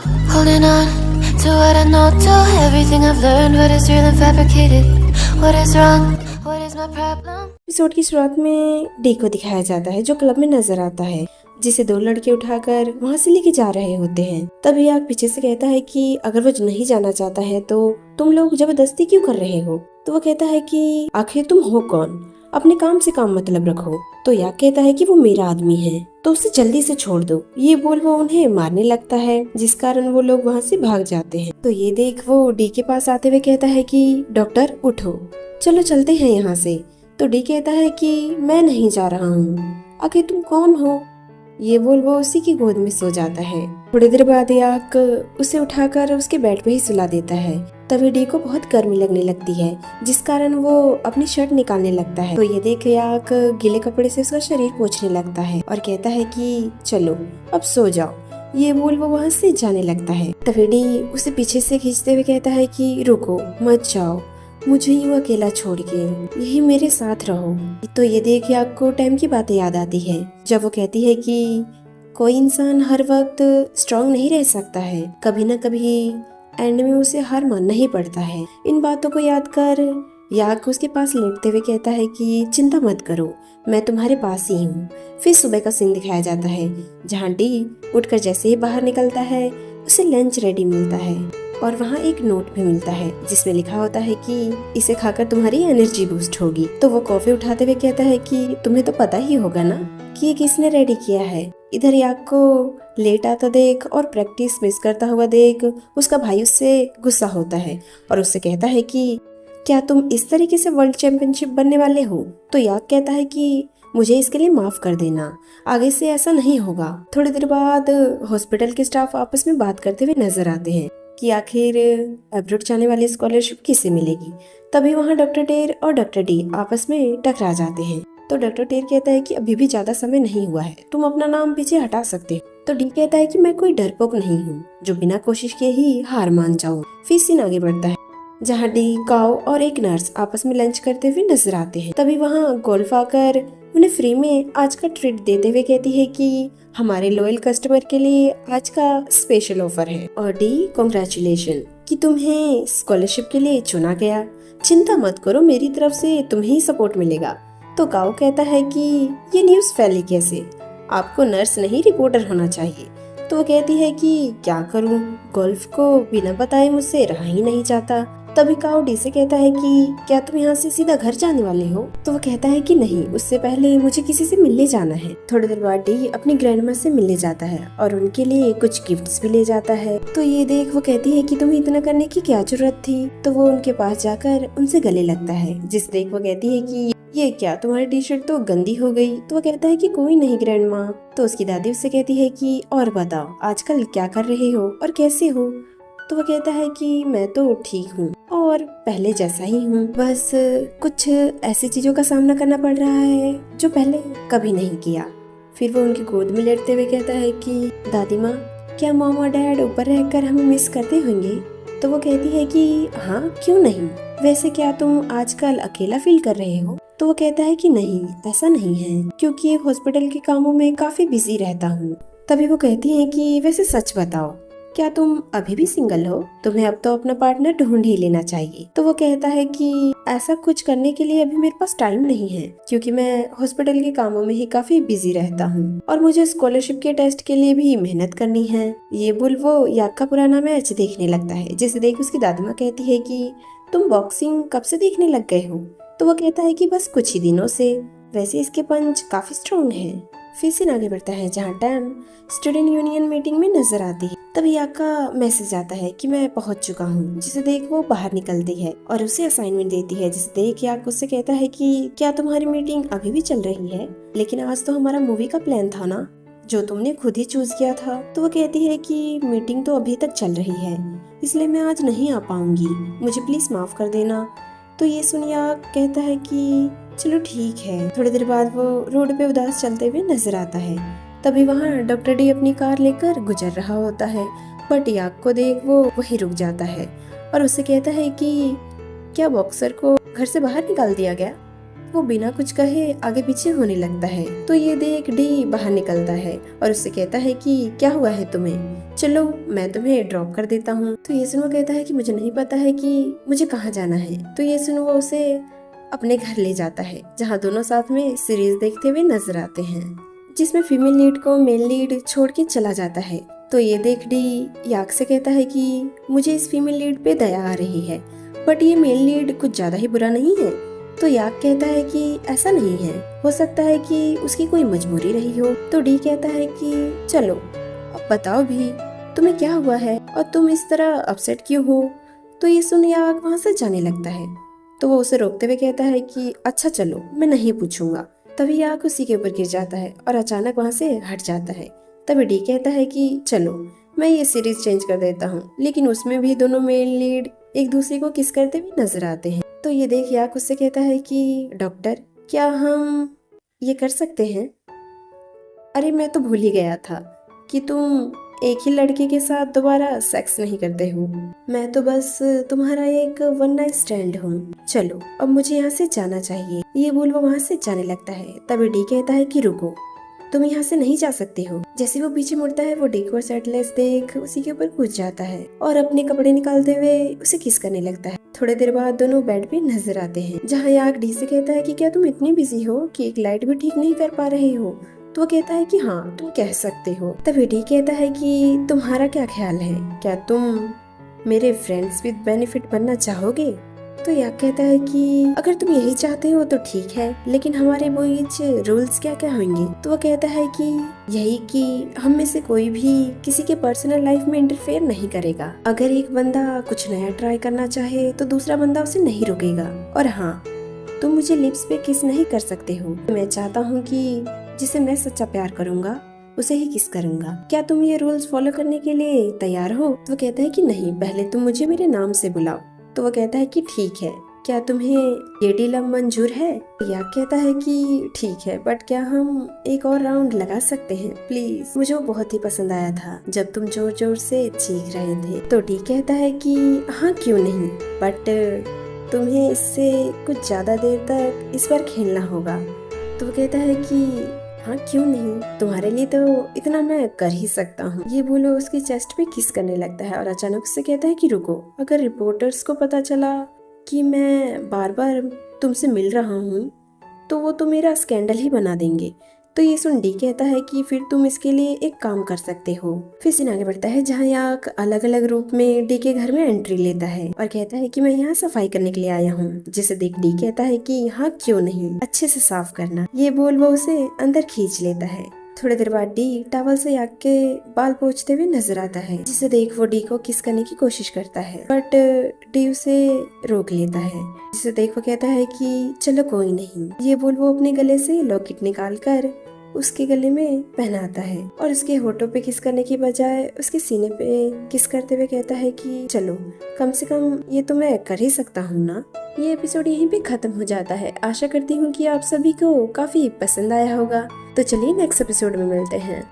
Holding on to what I know, to everything I've learned. What is real and fabricated? What is wrong? What is my problem? Episode की शुरुआत में D को दिखाया जाता है जो क्लब में नजर आता है, जिसे दो लड़के उठाकर वहाँ से लेके जा रहे होते हैं। तभी आग पीछे से कहता है कि अगर वो नहीं जाना चाहता है तो तुम लोग जबरदस्ती क्यों कर रहे हो। तो वो कहता है कि आखिर तुम हो कौन, अपने काम से काम मतलब रखो। तो याग कहता है कि वो मेरा आदमी है तो उसे जल्दी से छोड़ दो। ये बोल वो उन्हें मारने लगता है, जिस कारण वो लोग वहाँ से भाग जाते हैं। तो ये देख वो डी के पास आते हुए कहता है कि डॉक्टर उठो, चलो चलते हैं यहाँ से। तो डी कहता है कि मैं नहीं जा रहा हूँ, आखिर तुम कौन हो। ये बोल वो उसी की गोद में सो जाता है। थोड़ी देर बाद याक उसे उठाकर उसके बेड पे ही सुला देता है। तभी डी को बहुत गर्मी लगने लगती है, जिस कारण वो अपनी शर्ट निकालने लगता है। तो ये देख याक गीले कपड़े से उसका शरीर पोंछने लगता है और कहता है कि चलो अब सो जाओ। ये बोल वो वहाँ से जाने लगता है। तभी डी उसे पीछे से खींचते हुए कहता है कि रुको मत जाओ, मुझे यूँ अकेला छोड़ के यही मेरे साथ रहो। तो ये देख याक को टाइम की बातें याद आती है, जब वो कहती है कि कोई इंसान हर वक्त स्ट्रांग नहीं रह सकता है, कभी न कभी एंड में उसे हार मानना ही पड़ता है। इन बातों को याद कर याक उसके पास लेटते हुए कहता है कि चिंता मत करो, मैं तुम्हारे पास ही हूँ। फिर सुबह का सीन दिखाया जाता है, जहाँ डी उठकर जैसे ही बाहर निकलता है उसे लंच रेडी मिलता है और वहाँ एक नोट भी मिलता है जिसमें लिखा होता है कि इसे खाकर तुम्हारी एनर्जी बूस्ट होगी। तो वो कॉफी उठाते हुए कहता है कि तुम्हें तो पता ही होगा ना कि ये किसने रेडी किया है। इधर याक को लेट आता देख और प्रैक्टिस मिस करता हुआ देख उसका भाई उससे गुस्सा होता है और उससे कहता है कि क्या तुम इस तरीके से वर्ल्ड चैंपियनशिप बनने वाले हो। तो याक कहता है कि मुझे इसके लिए माफ कर देना, आगे से ऐसा नहीं होगा। थोड़ी देर बाद हॉस्पिटल के स्टाफ आपस में बात करते हुए नजर आते हैं कि आखिर अब्रॉड जाने वाली स्कॉलरशिप किसे मिलेगी। तभी वहाँ डॉक्टर टेर और डॉक्टर डी आपस में टकरा जाते हैं। तो डॉक्टर टेर कहता है कि अभी भी ज्यादा समय नहीं हुआ है, तुम अपना नाम पीछे हटा सकते हो। तो डी कहता है कि मैं कोई डरपोक नहीं हूँ जो बिना कोशिश किए ही हार मान जाऊँ। फिर सीन आगे बढ़ता है, जहाँ डी, काओ और एक नर्स आपस में लंच करते हुए नजर आते हैं। तभी वहाँ गोल्फ आकर उन्हें फ्री में आज का ट्रीट देते हुए कहती है कि हमारे लॉयल कस्टमर के लिए आज का स्पेशल ऑफर है और डी कॉन्ग्रेचुलेशन कि तुम्हें स्कॉलरशिप के लिए चुना गया। चिंता मत करो, मेरी तरफ से तुम्हें ही सपोर्ट मिलेगा। तो काओ कहता है कि ये न्यूज़ फैली कैसे, आपको नर्स नहीं रिपोर्टर होना चाहिए। तो वो कहती है कि क्या करूं, गोल्फ को बिना बताए मुझसे रहा ही नहीं जाता। तभी काओ डी से कहता है कि क्या तुम यहाँ से सीधा घर जाने वाले हो। तो वो कहता है कि नहीं, उससे पहले मुझे किसी से मिलने जाना है। थोड़ी देर बाद डी अपनी ग्रैंडमा से मिलने जाता है और उनके लिए कुछ गिफ्ट्स भी ले जाता है। तो ये देख वो कहती है कि तुम्हें इतना करने की क्या जरूरत थी। तो वो उनके पास जाकर उनसे गले लगता है, जिस देख वो कहती है कि ये क्या, तुम्हारी टी शर्ट तो गंदी हो गई। तो वो कहता है कि कोई नहीं ग्रैंडमा। तो उसकी दादी उससे कहती है कि और बताओ आजकल क्या कर रहे हो और कैसे हो। तो वो कहता है कि मैं तो ठीक हूँ और पहले जैसा ही हूँ, बस कुछ ऐसी चीजों का सामना करना पड़ रहा है जो पहले कभी नहीं किया। फिर वो उनकी गोद में लेटते हुए कहता है कि दादी माँ, क्या मॉम और डैड ऊपर रहकर हमें मिस करते होंगे। तो वो कहती है कि हाँ क्यों नहीं, वैसे क्या तुम आजकल अकेला फील कर रहे हो। तो वो कहता है कि नहीं, ऐसा नहीं है, क्योंकि हॉस्पिटल के कामों में काफी बिजी रहता हूँ। तभी वो कहती है कि वैसे सच बताओ, क्या तुम अभी भी सिंगल हो, तुम्हें अब तो अपना पार्टनर ढूंढ ही लेना चाहिए। तो वो कहता है कि ऐसा कुछ करने के लिए अभी मेरे पास टाइम नहीं है, क्योंकि मैं हॉस्पिटल के कामों में ही काफी बिजी रहता हूँ और मुझे स्कॉलरशिप के टेस्ट के लिए भी मेहनत करनी है। ये बोल वो याक का पुराना मैच देखने लगता है, जिसे देख उसकी दादी माँ कहती है कि तुम बॉक्सिंग कब से देखने लग गए हो। तो वो कहता है कि बस कुछ ही दिनों से, वैसे इसके पंच काफी स्ट्रॉन्ग है। फिर सीन आगे बढ़ता है, जहाँ टैम स्टूडेंट यूनियन मीटिंग में नजर आती है। तभी याक का मैसेज आता है कि मैं पहुंच चुका हूँ, जिसे देख वो बाहर निकलती है और उसे असाइनमेंट देती है, जिसे देख याक उससे कहता है कि क्या तुम्हारी मीटिंग अभी भी चल रही है, लेकिन आज तो हमारा मूवी का प्लान था ना, जो तुमने खुद ही चूज किया था। तो वो कहती है कि मीटिंग तो अभी तक चल रही है, इसलिए मैं आज नहीं आ पाऊंगी, मुझे प्लीज माफ कर देना। तो ये सुन याक कहता है कि चलो ठीक है। थोड़ी देर बाद वो रोड पे उदास चलते हुए नजर आता है। तभी वहाँ डॉक्टर डी अपनी कार लेकर गुजर रहा होता है, बट याक को देख वो वहीं रुक जाता है और उससे कहता है कि क्या बॉक्सर को घर से बाहर निकाल दिया गया। वो बिना कुछ कहे आगे पीछे होने लगता है। तो ये देख डी बाहर निकलता है और उससे कहता है कि क्या हुआ है तुम्हें, चलो मैं तुम्हें ड्रॉप कर देता हूँ। तो ये सुन वो कहता है कि मुझे नहीं पता है कि मुझे कहाँ जाना है। तो ये सुन वो उसे अपने घर ले जाता है, जहाँ दोनों साथ में सीरीज देखते हुए नजर आते हैं, जिसमें फीमेल लीड को मेल लीड छोड़ के चला जाता है। तो ये देख डी याक से कहता है कि मुझे इस फीमेल लीड पे दया आ रही है, बट ये मेल लीड कुछ ज्यादा ही बुरा नहीं है। तो याक कहता है कि ऐसा नहीं है, हो सकता है कि उसकी कोई मजबूरी रही हो। तो डी कहता है कि चलो अब बताओ भी तुम्हें क्या हुआ है और तुम इस तरह अपसेट क्यों हो। तो ये सुन याक वहाँ से जाने लगता है। तो वो उसे रोकते हुए कहता है कि अच्छा चलो मैं नहीं पूछूंगा। तभी याक उसी के ऊपर गिर जाता है और अचानक वहाँ से हट जाता है। तभी डी कहता है कि चलो मैं ये सीरीज चेंज कर देता हूँ, लेकिन उसमें भी दोनों मेल लीड एक दूसरे को किस करते हुए नजर आते हैं। तो ये देख याक उससे कहता है कि डॉक्टर क्या हम ये कर सकते हैं? अरे मैं तो भूल ही गया था कि तुम एक ही लड़के के साथ दोबारा सेक्स नहीं करते हो। मैं तो बस तुम्हारा एक वन नाइट स्टैंड हूँ। चलो अब मुझे यहाँ से जाना चाहिए। ये बोल वो वहाँ से जाने लगता है। तभी डी कहता है कि रुको, तुम यहाँ से नहीं जा सकते हो। जैसे वो पीछे मुड़ता है वो डी को शर्टलेस देख उसी के ऊपर कूद जाता है और अपने कपड़े निकालते हुए उसे किस करने लगता है। थोड़ी देर बाद दोनों बेड पे नजर आते हैं, जहाँ याक डी से कहता है कि क्या तुम इतनी बिजी हो कि एक लाइट भी ठीक नहीं कर पा रहे हो। तो वो कहता है कि हाँ तुम कह सकते हो। तभी डी कहता है कि तुम्हारा क्या ख्याल है, क्या तुम मेरे फ्रेंड्स विद बेनिफिट बनना चाहोगे? तो याक कहता है कि अगर तुम यही चाहते हो तो ठीक है, लेकिन हमारे बीच रूल्स क्या क्या होंगे? तो वो कहता है कि यही कि हम में से कोई भी किसी के पर्सनल लाइफ में इंटरफेयर नहीं करेगा। अगर एक बंदा कुछ नया ट्राई करना चाहे तो दूसरा बंदा उसे नहीं रोकेगा। और हाँ, तुम मुझे लिप्स पे किस नहीं कर सकते हो। मैं चाहता हूँ कि जिसे मैं सच्चा प्यार करूँगा उसे ही किस करूँगा। क्या तुम ये रूल्स फॉलो करने के लिए तैयार हो? तो वो कहता है कि नहीं, पहले तुम मुझे मेरे नाम से बुलाओ। तो वो कहता है कि ठीक है, क्या तुम्हें ये डील मंजूर है? याक कहता है कि ठीक है, बट क्या हम एक और राउंड लगा सकते हैं प्लीज? मुझे वो बहुत ही पसंद आया था जब तुम जोर जोर से चीख रहे थे। तो डी कहता है कि हाँ क्यों नहीं, बट तुम्हें इससे कुछ ज्यादा देर तक इस पर खेलना होगा। तो वो कहता है कि हाँ क्यों नहीं, तुम्हारे लिए तो इतना मैं कर ही सकता हूँ। ये बोलो उसकी चेस्ट पे किस करने लगता है और अचानक उससे कहता है कि रुको, अगर रिपोर्टर्स को पता चला कि मैं बार बार तुमसे मिल रहा हूँ तो वो तो मेरा स्कैंडल ही बना देंगे। तो ये सुन डी कहता है कि फिर तुम इसके लिए एक काम कर सकते हो। फिर सीन आगे बढ़ता है, जहाँ याक अलग अलग रूप में डी के घर में एंट्री लेता है और कहता है कि मैं यहाँ सफाई करने के लिए आया हूँ। जिसे देख डी कहता है कि हाँ क्यों नहीं, अच्छे से साफ करना। ये बोल वो उसे अंदर खींच लेता है। थोड़ी देर बाद डी टॉवल से याक के बाल पोंछते हुए नजर आता है, जिसे देख वो डी को किस करने की कोशिश करता है, बट डी उसे रोक लेता है। जिसे देख वो कहता है कि चलो कोई नहीं। ये बोल वो अपने गले से लॉकेट निकाल कर उसके गले में पहनाता है और उसके होठों पे किस करने की बजाय उसके सीने पे किस करते हुए कहता है कि चलो कम से कम ये तो मैं कर ही सकता हूँ ना। ये एपिसोड यहीं पे खत्म हो जाता है। आशा करती हूँ कि आप सभी को काफी पसंद आया होगा। तो चलिए नेक्स्ट एपिसोड में मिलते हैं।